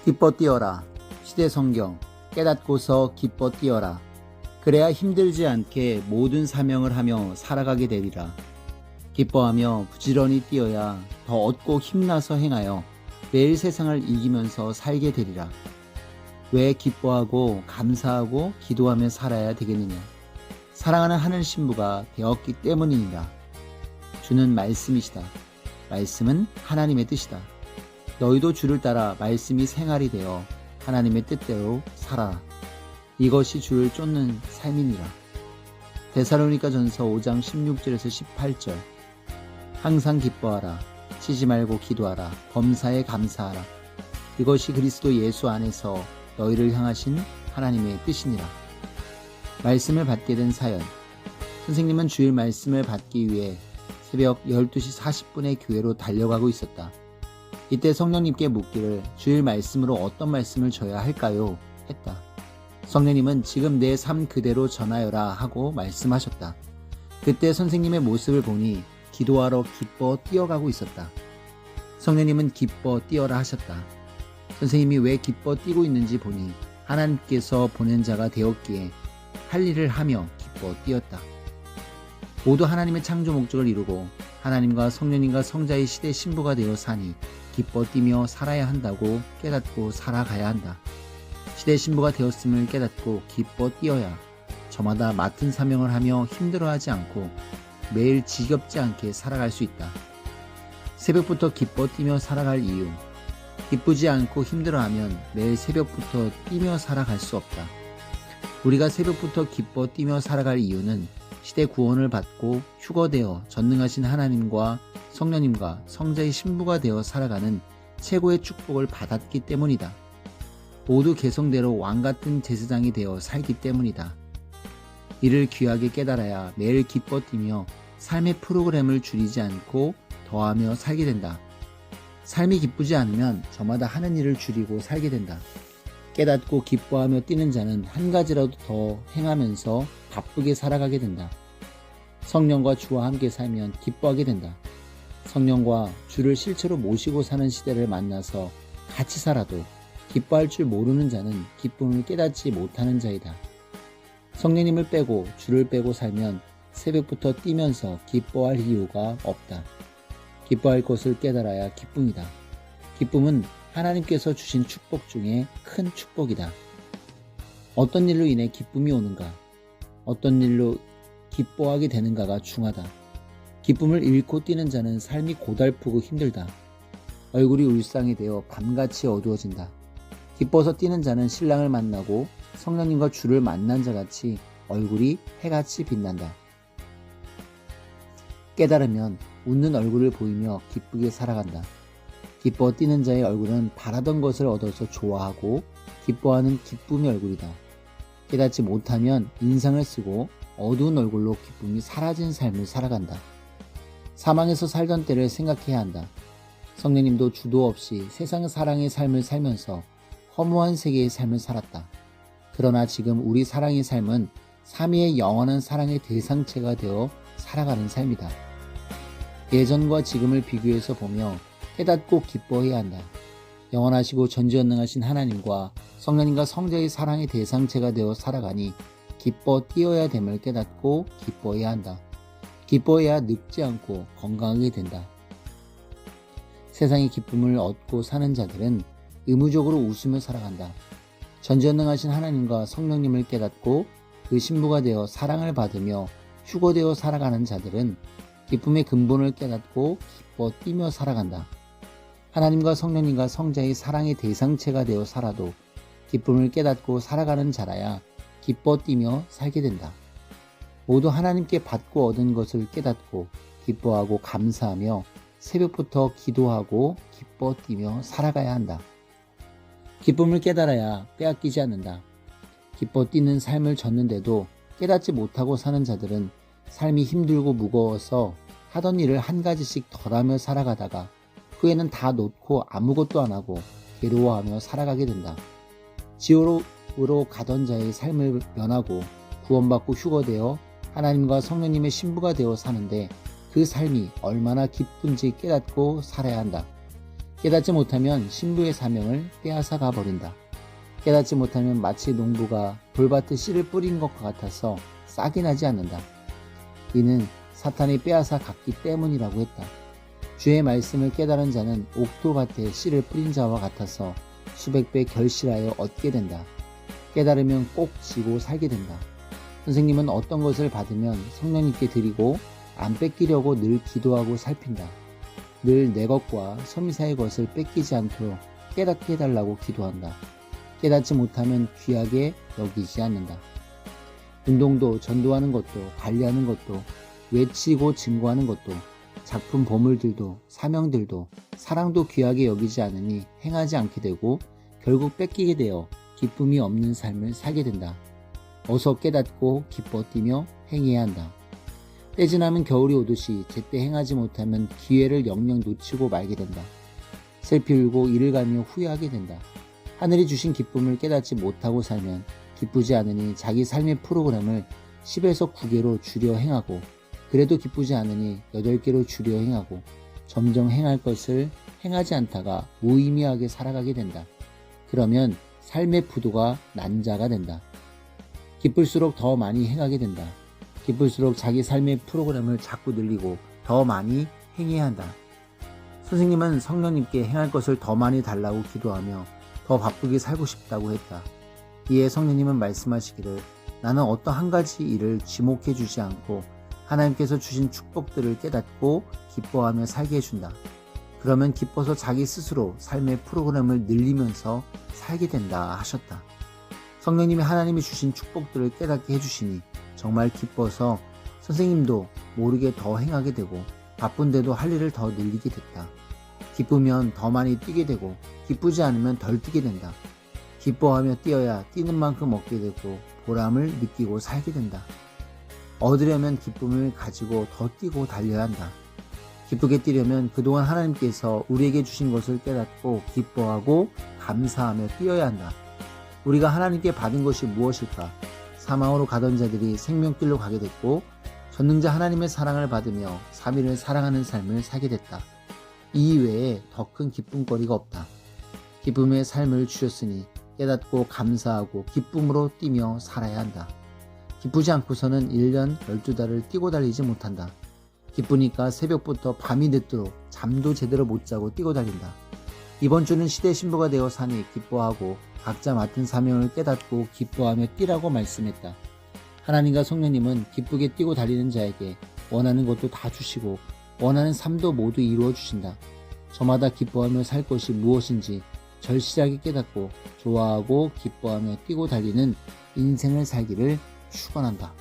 기뻐 뛰어라. 시대성경. 깨닫고서 기뻐 뛰어라. 그래야 힘들지 않게 모든 사명을 하며 살아가게 되리라. 기뻐하며 부지런히 뛰어야 더 얻고 힘나서 행하여 매일 세상을 이기면서 살게 되리라. 왜 기뻐하고 감사하고 기도하며 살아야 되겠느냐? 사랑하는 하늘 신부가 되었기 때문이니라. 주는 말씀이시다. 말씀은 하나님의 뜻이다. 너희도 주를 따라 말씀이 생활이 되어 하나님의 뜻대로 살아라. 이것이 주를 쫓는 삶이니라. 데살로니가 전서 5장 16절에서 18절. 항상 기뻐하라. 쉬지 말고 기도하라. 범사에 감사하라. 이것이 그리스도 예수 안에서 너희를 향하신 하나님의 뜻이니라. 말씀을 받게 된 사연. 선생님은 주일 말씀을 받기 위해 새벽 12시 40분에 교회로 달려가고 있었다. 이때 성령님께 묻기를 주일 말씀으로 어떤 말씀을 줘야 할까요? 했다. 성령님은 지금 내 삶 그대로 전하여라 하고 말씀하셨다. 그때 선생님의 모습을 보니 기도하러 기뻐 뛰어가고 있었다. 성령님은 기뻐 뛰어라 하셨다. 선생님이 왜 기뻐 뛰고 있는지 보니 하나님께서 보낸 자가 되었기에 할 일을 하며 기뻐 뛰었다. 모두 하나님의 창조 목적을 이루고 하나님과 성령님과 성자의 시대 신부가 되어 사니 기뻐 뛰며 살아야 한다고 깨닫고 살아가야 한다. 시대 신부가 되었음을 깨닫고 기뻐 뛰어야 저마다 맡은 사명을 하며 힘들어하지 않고 매일 지겹지 않게 살아갈 수 있다. 새벽부터 기뻐 뛰며 살아갈 이유. 기쁘지 않고 힘들어하면 매일 새벽부터 뛰며 살아갈 수 없다. 우리가 새벽부터 기뻐 뛰며 살아갈 이유는 시대 구원을 받고 휴거되어 전능하신 하나님과 성령님과 성자의 신부가 되어 살아가는 최고의 축복을 받았기 때문이다. 모두 개성대로 왕같은 제사장이 되어 살기 때문이다. 이를 귀하게 깨달아야 매일 기뻐 뛰며 삶의 프로그램을 줄이지 않고 더하며 살게 된다. 삶이 기쁘지 않으면 저마다 하는 일을 줄이고 살게 된다. 깨닫고 기뻐하며 뛰는 자는 한 가지라도 더 행하면서 바쁘게 살아가게 된다. 성령과 주와 함께 살면 기뻐하게 된다. 성령과 주를 실제로 모시고 사는 시대를 만나서 같이 살아도 기뻐할 줄 모르는 자는 기쁨을 깨닫지 못하는 자이다. 성령님을 빼고 주를 빼고 살면 새벽부터 뛰면서 기뻐할 이유가 없다. 기뻐할 것을 깨달아야 기쁨이다. 기쁨은 하나님께서 주신 축복 중에 큰 축복이다. 어떤 일로 인해 기쁨이 오는가? 어떤 일로 기뻐하게 되는가가 중하다. 기쁨을 잃고 뛰는 자는 삶이 고달프고 힘들다. 얼굴이 울상이 되어 밤같이 어두워진다. 기뻐서 뛰는 자는 신랑을 만나고 성령님과 주를 만난 자같이 얼굴이 해같이 빛난다. 깨달으면 웃는 얼굴을 보이며 기쁘게 살아간다. 기뻐 뛰는 자의 얼굴은 바라던 것을 얻어서 좋아하고 기뻐하는 기쁨의 얼굴이다. 깨닫지 못하면 인상을 쓰고 어두운 얼굴로 기쁨이 사라진 삶을 살아간다. 사망에서 살던 때를 생각해야 한다. 성령님도 주도 없이 세상 사랑의 삶을 살면서 허무한 세계의 삶을 살았다. 그러나 지금 우리 사랑의 삶은 삼위의 영원한 사랑의 대상체가 되어 살아가는 삶이다. 예전과 지금을 비교해서 보며 깨닫고 기뻐해야 한다. 영원하시고 전지전능하신 하나님과 성령님과 성자의 사랑의 대상체가 되어 살아가니 기뻐 뛰어야 됨을 깨닫고 기뻐해야 한다. 기뻐해야 늙지 않고 건강하게 된다. 세상의 기쁨을 얻고 사는 자들은 의무적으로 웃으며 살아간다. 전지전능하신 하나님과 성령님을 깨닫고 그 신부가 되어 사랑을 받으며 휴거되어 살아가는 자들은 기쁨의 근본을 깨닫고 기뻐 뛰며 살아간다. 하나님과 성령님과 성자의 사랑의 대상체가 되어 살아도 기쁨을 깨닫고 살아가는 자라야 기뻐 뛰며 살게 된다. 모두 하나님께 받고 얻은 것을 깨닫고 기뻐하고 감사하며 새벽부터 기도하고 기뻐 뛰며 살아가야 한다. 기쁨을 깨달아야 빼앗기지 않는다. 기뻐 뛰는 삶을 졌는데도 깨닫지 못하고 사는 자들은 삶이 힘들고 무거워서 하던 일을 한 가지씩 덜하며 살아가다가 후에는 다 놓고 아무것도 안 하고 괴로워하며 살아가게 된다. 지옥으로 가던 자의 삶을 면하고 구원받고 휴거되어 하나님과 성령님의 신부가 되어 사는데 그 삶이 얼마나 기쁜지 깨닫고 살아야 한다. 깨닫지 못하면 신부의 사명을 빼앗아 가버린다. 깨닫지 못하면 마치 농부가 돌밭에 씨를 뿌린 것과 같아서 싹이 나지 않는다. 이는 사탄이 빼앗아 갔기 때문이라고 했다. 주의 말씀을 깨달은 자는 옥토밭에 씨를 뿌린 자와 같아서 수백 배 결실하여 얻게 된다. 깨달으면 꼭 지고 살게 된다. 선생님은 어떤 것을 받으면 성령님께 드리고 안 뺏기려고 늘 기도하고 살핀다. 늘 내 것과 서미사의 것을 뺏기지 않도록 깨닫게 해달라고 기도한다. 깨닫지 못하면 귀하게 여기지 않는다. 운동도 전도하는 것도 관리하는 것도 외치고 증거하는 것도 작품 보물들도 사명들도 사랑도 귀하게 여기지 않으니 행하지 않게 되고 결국 뺏기게 되어 기쁨이 없는 삶을 살게 된다. 어서 깨닫고 기뻐 뛰며 행해야 한다. 때 지나면 겨울이 오듯이 제때 행하지 못하면 기회를 영영 놓치고 말게 된다. 슬피 울고 이를 가며 후회하게 된다. 하늘이 주신 기쁨을 깨닫지 못하고 살면 기쁘지 않으니 자기 삶의 프로그램을 10에서 9개로 줄여 행하고 그래도 기쁘지 않으니 8개로 줄여 행하고 점점 행할 것을 행하지 않다가 무의미하게 살아가게 된다. 그러면 삶의 부도가 난자가 된다. 기쁠수록 더 많이 행하게 된다. 기쁠수록 자기 삶의 프로그램을 자꾸 늘리고 더 많이 행해야 한다. 선생님은 성령님께 행할 것을 더 많이 달라고 기도하며 더 바쁘게 살고 싶다고 했다. 이에 성령님은 말씀하시기를 나는 어떤 한 가지 일을 지목해 주지 않고 하나님께서 주신 축복들을 깨닫고 기뻐하며 살게 해준다. 그러면 기뻐서 자기 스스로 삶의 프로그램을 늘리면서 살게 된다 하셨다. 성령님이 하나님이 주신 축복들을 깨닫게 해주시니 정말 기뻐서 선생님도 모르게 더 행하게 되고 바쁜데도 할 일을 더 늘리게 됐다. 기쁘면 더 많이 뛰게 되고 기쁘지 않으면 덜 뛰게 된다. 기뻐하며 뛰어야 뛰는 만큼 얻게 되고 보람을 느끼고 살게 된다. 얻으려면 기쁨을 가지고 더 뛰고 달려야 한다. 기쁘게 뛰려면 그동안 하나님께서 우리에게 주신 것을 깨닫고 기뻐하고 감사하며 뛰어야 한다. 우리가 하나님께 받은 것이 무엇일까? 사망으로 가던 자들이 생명길로 가게 됐고 전능자 하나님의 사랑을 받으며 3위를 사랑하는 삶을 살게 됐다. 이 이외에 더 큰 기쁨거리가 없다. 기쁨의 삶을 주셨으니 깨닫고 감사하고 기쁨으로 뛰며 살아야 한다. 기쁘지 않고서는 1년 12달을 뛰고 달리지 못한다. 기쁘니까 새벽부터 밤이 늦도록 잠도 제대로 못 자고 뛰고 달린다. 이번 주는 시대 신부가 되어 사니 기뻐하고 각자 맡은 사명을 깨닫고 기뻐하며 뛰라고 말씀했다. 하나님과 성령님은 기쁘게 뛰고 달리는 자에게 원하는 것도 다 주시고 원하는 삶도 모두 이루어 주신다. 저마다 기뻐하며 살 것이 무엇인지 절실하게 깨닫고 좋아하고 기뻐하며 뛰고 달리는 인생을 살기를 축원한다.